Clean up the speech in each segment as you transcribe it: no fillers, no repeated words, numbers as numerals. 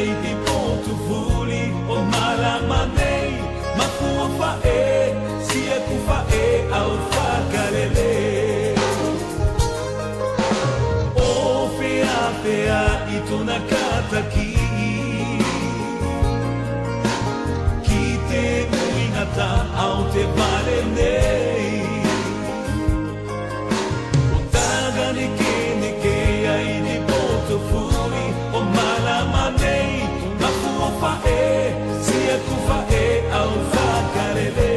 ai di ponto vuli o malamanei mafua fae sia ku fae au fakalele o fea fea i tona kataki ki te uingata au te vale nei o tagani ke ai di ponto vuli o malamanei mafua fae sia ku fae au fakalele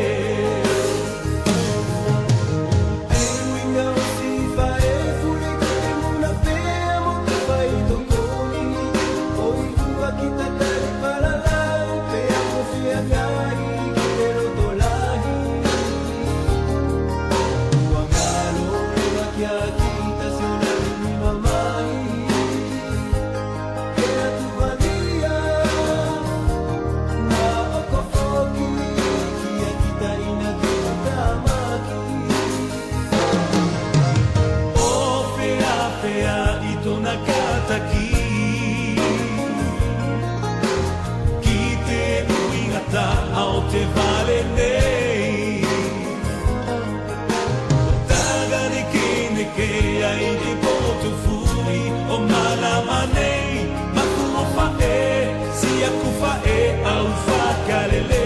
Nakataki ki te uingata au te vale nei tagani ke ai di ponto fui o malamanei mafua fae sia ku fae au fakalele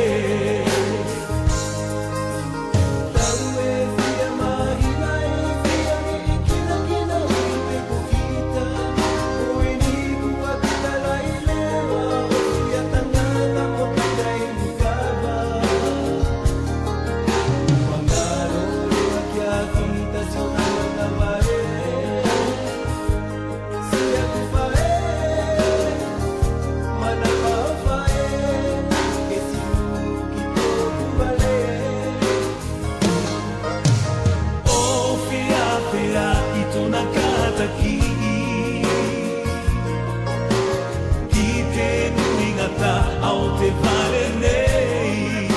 au te vale nei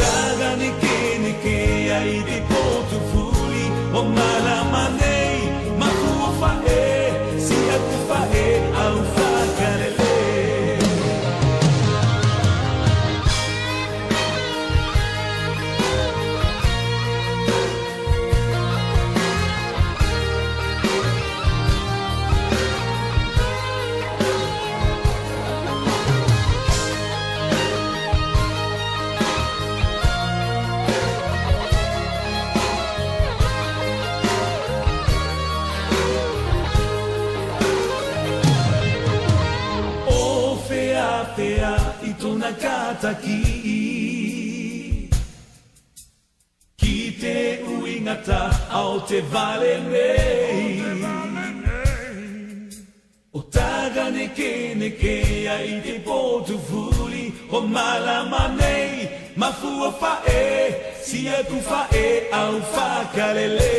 tagani ke ai di ponto fuli o malamanei mafua fae sia ku fae au fakalele fea i tona kataki ki te uingata au te vale nei o tagani ke ai te ponto vuli o malamanei mafua fae sia ku fae au fakalele